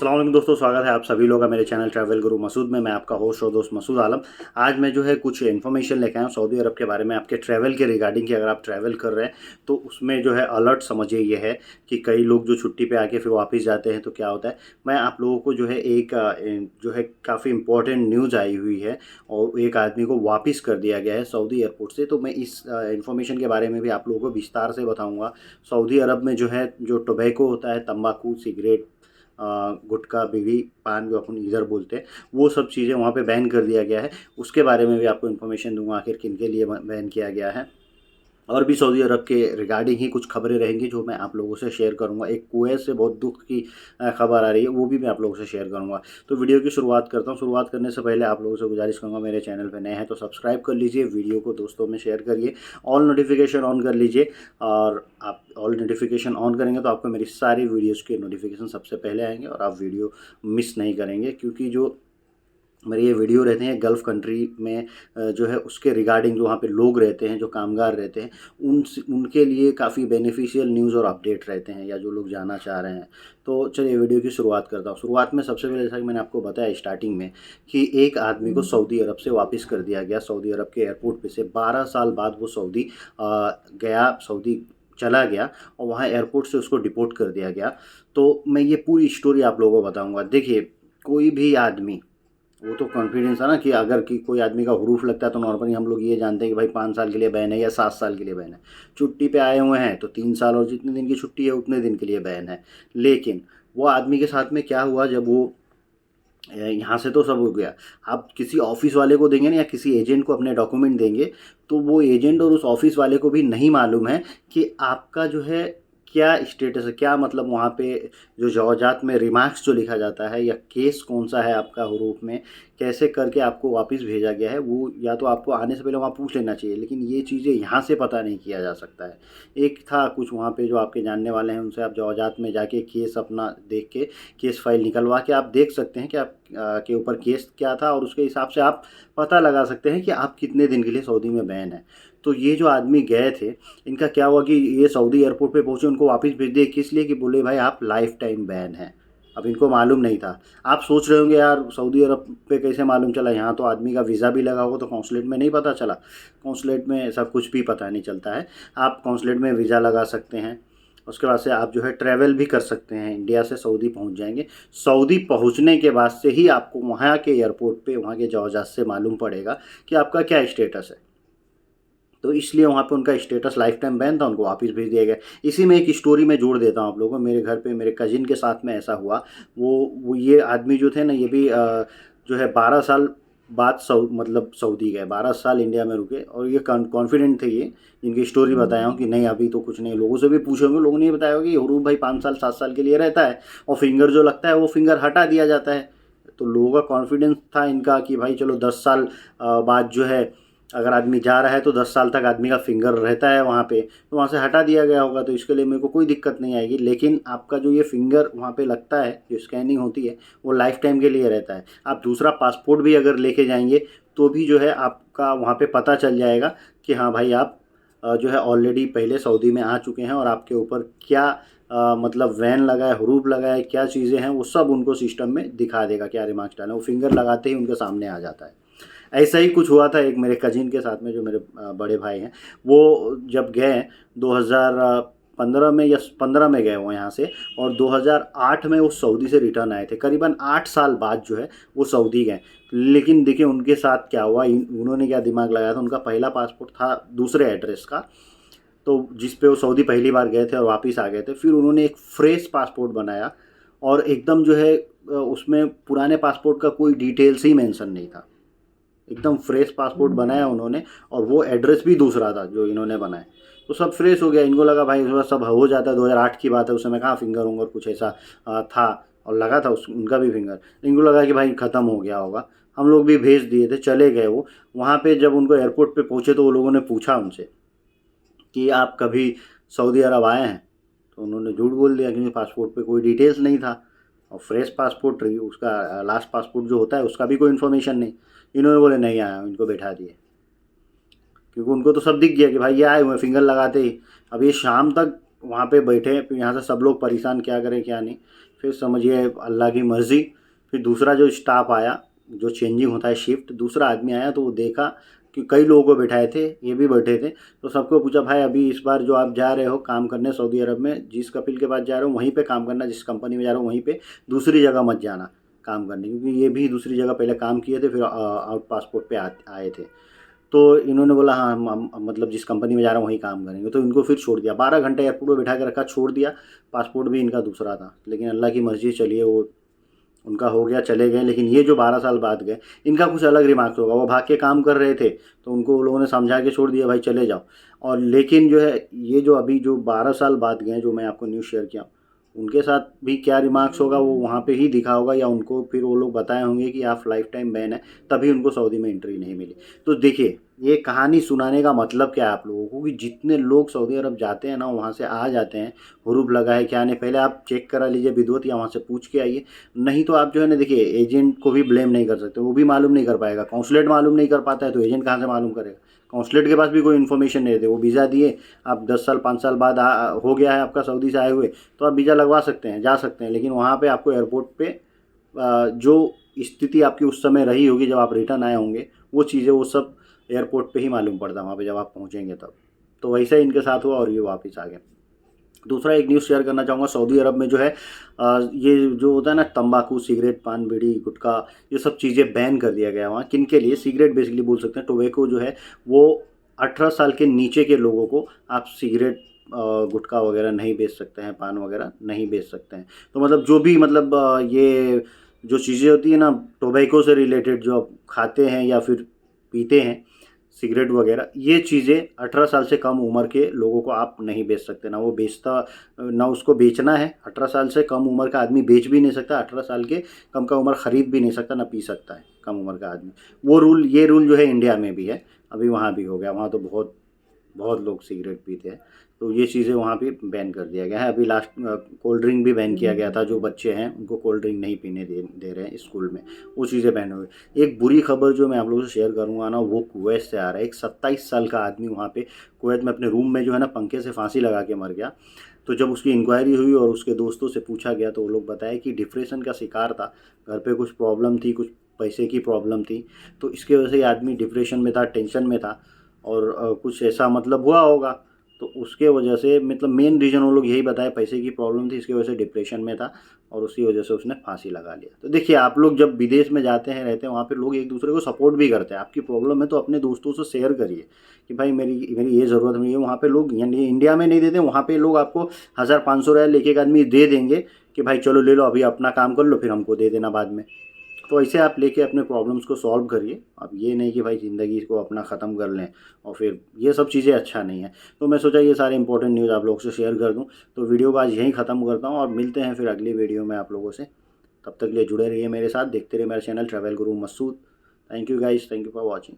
अस्सलाम वालेकुम दोस्तों, स्वागत है आप सभी लोगों का मेरे चैनल ट्रैवल गुरु मसूद में। मैं आपका होस्ट और दोस्त मसूद आलम। आज मैं जो है कुछ इन्फॉर्मेशन लेके आया हूँ सऊदी अरब के बारे में, आपके ट्रैवल के रिगार्डिंग कि अगर आप ट्रैवल कर रहे हैं तो उसमें जो है अलर्ट समझिए ये है कि कई लोग जो छुट्टी पे आके फिर वापस जाते हैं तो क्या होता है। मैं आप लोगों को जो है एक जो है काफ़ी इंपॉर्टेंट न्यूज़ आई हुई है और एक आदमी को वापस कर दिया गया है सऊदी एयरपोर्ट से। तो मैं इस इन्फॉर्मेशन के बारे में भी आप लोगों को विस्तार से बताऊँगा। सऊदी अरब में जो है जो टोबैको होता है, तंबाकू, सिगरेट, गुटखा, बीड़ी, पान जो अपन इधर बोलते हैं, वो सब चीज़ें वहाँ पे बैन कर दिया गया है। उसके बारे में भी आपको इन्फॉर्मेशन दूंगा आखिर किन के लिए बैन किया गया है। और भी सऊदी अरब के रिगार्डिंग ही कुछ खबरें रहेंगी जो मैं आप लोगों से शेयर करूंगा। एक कुवैत से बहुत दुख की खबर आ रही है, वो भी मैं आप लोगों से शेयर करूंगा। तो वीडियो की शुरुआत करता हूं। शुरुआत करने से पहले आप लोगों से गुजारिश करूंगा, मेरे चैनल पर नए हैं तो सब्सक्राइब कर लीजिए, वीडियो को दोस्तों में शेयर करिए, ऑल नोटिफिकेशन ऑन कर लीजिए। और आप ऑल नोटिफिकेशन ऑन करेंगे तो आपको मेरी सारी वीडियोज़ के नोटिफिकेशन सबसे पहले आएंगे और आप वीडियो मिस नहीं करेंगे। क्योंकि जो मेरे ये वीडियो रहते हैं गल्फ़ कंट्री में जो है उसके रिगार्डिंग, जो वहाँ पे लोग रहते हैं, जो कामगार रहते हैं, उनके लिए काफ़ी बेनिफिशियल न्यूज़ और अपडेट रहते हैं, या जो लोग जाना चाह रहे हैं। तो चलिए वीडियो की शुरुआत करता हूँ। शुरुआत में सबसे पहले जैसा कि मैंने आपको बताया स्टार्टिंग में कि एक आदमी को सऊदी अरब से वापस कर दिया गया। सऊदी अरब के एयरपोर्ट पे से 12 साल बाद वो सऊदी चला गया और वहाँ एयरपोर्ट से उसको डिपोर्ट कर दिया गया। तो मैं ये पूरी स्टोरी आप लोगों को बताऊँगा। देखिए, कोई भी आदमी, वो तो कॉन्फिडेंस है ना कि अगर कि कोई आदमी का हुरूफ लगता है तो नॉर्मली हम लोग ये जानते हैं कि भाई 5 साल के लिए बैन है या 7 साल के लिए बैन है। छुट्टी पे आए हुए हैं तो 3 साल और जितने दिन की छुट्टी है उतने दिन के लिए बैन है। लेकिन वो आदमी के साथ में क्या हुआ, जब वो यहाँ से तो सब हो गया, आप किसी ऑफिस वाले को देंगे ना या किसी एजेंट को अपने डॉक्यूमेंट देंगे तो वो एजेंट और उस ऑफिस वाले को भी नहीं मालूम है कि आपका जो है क्या स्टेटस है, क्या मतलब वहाँ पे जो जवाजात में रिमार्क्स जो लिखा जाता है या केस कौन सा है आपका हरूफ में, कैसे करके आपको वापस भेजा गया है, वो या तो आपको आने से पहले वहाँ पूछ लेना चाहिए। लेकिन ये चीज़ें यहाँ से पता नहीं किया जा सकता है। एक था कुछ वहाँ पे जो आपके जानने वाले हैं, उनसे आप जवाजात में जाके केस अपना देख के, केस फाइल निकलवा के आप देख सकते हैं कि आप के ऊपर केस क्या था और उसके हिसाब से आप पता लगा सकते हैं कि आप कितने दिन के लिए सऊदी में बैन है। तो ये जो आदमी गए थे, इनका क्या हुआ कि ये सऊदी एयरपोर्ट पे पहुंचे, उनको वापस भेज दिए। किस लिए? कि बोले भाई आप लाइफ टाइम बैन है। अब इनको मालूम नहीं था। आप सोच रहे होंगे यार सऊदी अरब पे कैसे मालूम चला, यहाँ तो आदमी का वीज़ा भी लगा होगा तो कौंसलेट में नहीं पता चला। कौंसलेट में सब कुछ भी पता नहीं चलता है। आप कौंसलेट में वीज़ा लगा सकते हैं, उसके बाद से आप जो है ट्रैवल भी कर सकते हैं, इंडिया से सऊदी पहुंच जाएंगे। सऊदी पहुंचने के बाद से ही आपको वहाँ के एयरपोर्ट पे, वहाँ के जहाज़ से मालूम पड़ेगा कि आपका क्या स्टेटस है। तो इसलिए वहाँ पे उनका स्टेटस लाइफ टाइम बैन था, उनको वापस भेज दिया गया। इसी में एक स्टोरी मैं जोड़ देता हूँ आप लोगों को। मेरे घर पे मेरे कजिन के साथ में ऐसा हुआ। वो ये आदमी जो थे ना, ये भी जो है 12 साल बाद मतलब सऊदी गए, 12 साल इंडिया में रुके और ये कॉन्फिडेंट थे। ये इनकी स्टोरी बताया हूँ कि नहीं अभी तो कुछ नहीं। लोगों से भी पूछे होंगे, लोगों ने ये बताया होगा कि हरूफ भाई 5 साल 7 साल के लिए रहता है और फिंगर जो लगता है वो फिंगर हटा दिया जाता है। तो लोगों का कॉन्फिडेंस था इनका कि भाई चलो 10 साल बाद जो है अगर आदमी जा रहा है तो 10 साल तक आदमी का फिंगर रहता है वहाँ पे, तो वहाँ से हटा दिया गया होगा तो इसके लिए मेरे को कोई दिक्कत नहीं आएगी। लेकिन आपका जो ये फिंगर वहाँ पे लगता है, जो स्कैनिंग होती है, वो लाइफ टाइम के लिए रहता है। आप दूसरा पासपोर्ट भी अगर लेके जाएंगे तो भी जो है आपका वहाँ पे पता चल जाएगा कि हाँ भाई आप जो है ऑलरेडी पहले सऊदी में आ चुके हैं और आपके ऊपर क्या मतलब वैन लगा है, हरूफ लगा है, क्या चीज़ें हैं, वो सब उनको सिस्टम में दिखा देगा, क्या रिमार्क्स डालें। वो फिंगर लगाते ही उनके सामने आ जाता है। ऐसा ही कुछ हुआ था एक मेरे कजिन के साथ में, जो मेरे बड़े भाई हैं। वो जब गए 2015 में या 15 में गए वो यहाँ से, और 2008 में वो सऊदी से रिटर्न आए थे। करीबन 8 साल बाद जो है वो सऊदी गए। लेकिन देखिए उनके साथ क्या हुआ, उन्होंने क्या दिमाग लगाया था। उनका पहला पासपोर्ट था दूसरे एड्रेस का, तो जिस पे वो सऊदी पहली बार गए थे और वापस आ गए थे। फिर उन्होंने एक फ्रेश पासपोर्ट बनाया और एकदम जो है उसमें पुराने पासपोर्ट का कोई डिटेल्स ही मेंशन नहीं था। एकदम फ्रेश पासपोर्ट बनाया उन्होंने और वो एड्रेस भी दूसरा था जो इन्होंने बनाया। तो सब फ्रेश हो गया। इनको लगा भाई थोड़ा सब हो जाता है, 2008 की बात है, उस समय कहाँ फिंगर उंगर कुछ ऐसा था, और लगा था उनका भी फिंगर। इनको लगा कि भाई ख़त्म हो गया होगा। हम लोग भी भेज दिए थे, चले गए वो। वहाँ पे जब उनको एयरपोर्ट पे पहुँचे तो वो लोगों ने पूछा उनसे कि आप कभी सऊदी अरब आए हैं? तो उन्होंने झूठ बोल दिया क्योंकि पासपोर्ट पे कोई डिटेल्स नहीं था और फ्रेश पासपोर्ट रही, उसका लास्ट पासपोर्ट जो होता है उसका भी कोई इन्फॉर्मेशन नहीं। इन्होंने बोले नहीं आया, इनको बैठा दिए क्योंकि उनको तो सब दिख गया कि भाई ये आए हुए फिंगर लगाते ही। अब ये शाम तक वहाँ पे बैठे, फिर यहाँ से सब लोग परेशान क्या करें क्या नहीं, फिर समझिए अल्लाह की मर्ज़ी। फिर दूसरा जो स्टाफ आया, जो चेंजिंग होता है शिफ्ट, दूसरा आदमी आया तो वो देखा कि कई लोगों को बिठाए थे, ये भी बैठे थे, तो सबको पूछा भाई अभी इस बार जो आप जा रहे हो काम करने सऊदी अरब में, जिस कपिल के पास जा रहे हो वहीं पे काम करना, जिस कंपनी में जा रहे हो वहीं पे, दूसरी जगह मत जाना काम करने, क्योंकि ये भी दूसरी जगह पहले काम किए थे, फिर आउट पासपोर्ट पे आए थे। तो इन्होंने बोला हाँ हम मतलब जिस कंपनी में जा रहा हूँ वहीं काम करेंगे, तो इनको फिर छोड़ दिया, 12 घंटे एयरपोर्ट में बिठा के रखा, छोड़ दिया। पासपोर्ट भी इनका दूसरा था, लेकिन अल्लाह की मर्ज़ी, चलिए वो उनका हो गया, चले गए। लेकिन ये जो 12 साल बाद गए, इनका कुछ अलग रिमार्क्स होगा, वो भाग के काम कर रहे थे तो उनको वो लोगों ने समझा के छोड़ दिया भाई चले जाओ। और लेकिन जो है ये जो अभी जो 12 साल बाद गए, जो मैं आपको न्यूज़ शेयर किया, उनके साथ भी क्या रिमार्क्स होगा वो वहाँ पे ही दिखा होगा, या उनको फिर वो लोग बताए होंगे कि आप लाइफ टाइम बैन है, तभी उनको सऊदी में एंट्री नहीं मिली। तो देखिए ये कहानी सुनाने का मतलब क्या है आप लोगों को, कि जितने लोग सऊदी अरब जाते हैं ना, वहाँ से आ जाते हैं, हुरूफ लगा है क्या नहीं, पहले आप चेक करा लीजिए विदवत, या वहाँ से पूछ के आइए। नहीं तो आप जो है ना, देखिए एजेंट को भी ब्लेम नहीं कर सकते, वो भी मालूम नहीं कर पाएगा, कॉन्सुलेट मालूम नहीं कर पाता है तो एजेंट कहाँ से मालूम करेगा। कॉन्सुलेट के पास भी कोई इन्फॉर्मेशन नहीं देते, वो वीज़ा दिए, आप 10 साल 5 साल बाद हो गया है आपका सऊदी से आए हुए, तो आप वीज़ा लगवा सकते हैं, जा सकते हैं। लेकिन वहाँ पे आपको एयरपोर्ट पे जो स्थिति आपकी उस समय रही होगी जब आप रिटर्न आए होंगे, वो चीज़ें वो सब एयरपोर्ट पे ही मालूम पड़ता है, वहाँ पे जब आप पहुँचेंगे तब। तो वैसा ही इनके साथ हुआ और ये वापस आ गए। दूसरा एक न्यूज़ शेयर करना चाहूँगा, सऊदी अरब में जो है ये जो होता है ना तंबाकू, सिगरेट, पान, बीड़ी, गुटखा, ये सब चीज़ें बैन कर दिया गया है वहाँ। किन के लिए? सिगरेट बेसिकली बोल सकते हैं, टोबैको जो है वो 18 साल के नीचे के लोगों को आप सिगरेट, गुटखा वगैरह नहीं बेच सकते हैं, पान वगैरह नहीं बेच सकते हैं। तो मतलब जो भी मतलब ये जो चीज़ें होती है ना टोबैको से रिलेटेड, जो आप खाते हैं या फिर पीते हैं, सिगरेट वगैरह, ये चीज़ें 18 साल से कम उम्र के लोगों को आप नहीं बेच सकते, ना वो बेचता, ना उसको बेचना है। 18 साल से कम उम्र का आदमी बेच भी नहीं सकता, 18 साल के कम का उम्र ख़रीद भी नहीं सकता, ना पी सकता है कम उम्र का आदमी। वो रूल, ये रूल जो है इंडिया में भी है, अभी वहाँ भी हो गया। वहाँ तो बहुत बहुत लोग सिगरेट पीते हैं, तो ये चीज़ें वहाँ पे बैन कर दिया गया है। अभी लास्ट कोल्ड ड्रिंक भी बैन किया गया था, जो बच्चे हैं उनको कोल्ड ड्रिंक नहीं पीने दे रहे हैं स्कूल में, वो चीज़ें बैन हो गई। एक बुरी खबर जो मैं आप लोगों से शेयर करूँगा ना, वो कुवैत से आ रहा है। एक 27 साल का आदमी वहाँ पे कुवैत में अपने रूम में जो है ना पंखे से फांसी लगा के मर गया। तो जब उसकी इंक्वायरी हुई और उसके दोस्तों से पूछा गया, तो वो लोग बताए कि डिप्रेशन का शिकार था, घर पे कुछ प्रॉब्लम थी, कुछ पैसे की प्रॉब्लम थी, तो इसके वजह से ये आदमी डिप्रेशन में था, टेंशन में था, और कुछ ऐसा मतलब हुआ होगा। तो उसके वजह से मतलब मेन रीज़न वो लोग यही बताए, पैसे की प्रॉब्लम थी, इसकी वजह से डिप्रेशन में था, और उसी वजह से उसने फांसी लगा लिया। तो देखिए आप लोग जब विदेश में जाते हैं, रहते हैं, वहाँ पे लोग एक दूसरे को सपोर्ट भी करते हैं। आपकी प्रॉब्लम है तो अपने दोस्तों से शेयर करिए कि भाई मेरी मेरी ये ज़रूरत नहीं है। वहाँ पे लोग, यानी इंडिया में नहीं देते, वहाँ पे लोग आपको 1000-500 रियाल एक एक आदमी दे देंगे कि भाई चलो ले लो, अभी अपना काम कर लो, फिर हमको दे देना बाद में। तो ऐसे आप लेके अपने प्रॉब्लम्स को सॉल्व करिए। अब ये नहीं कि भाई ज़िंदगी को अपना ख़त्म कर लें, और फिर ये सब चीज़ें अच्छा नहीं है। तो मैं सोचा ये सारे इंपॉर्टेंट न्यूज़ आप लोगों से शेयर कर दूं। तो वीडियो को आज यहीं ख़त्म करता हूं, और मिलते हैं फिर अगली वीडियो में आप लोगों से। तब तक के लिए जुड़े रहिए मेरे साथ, देखते रहिए मेरा channel travel Guru Masood. Thank you guys, thank you for watching.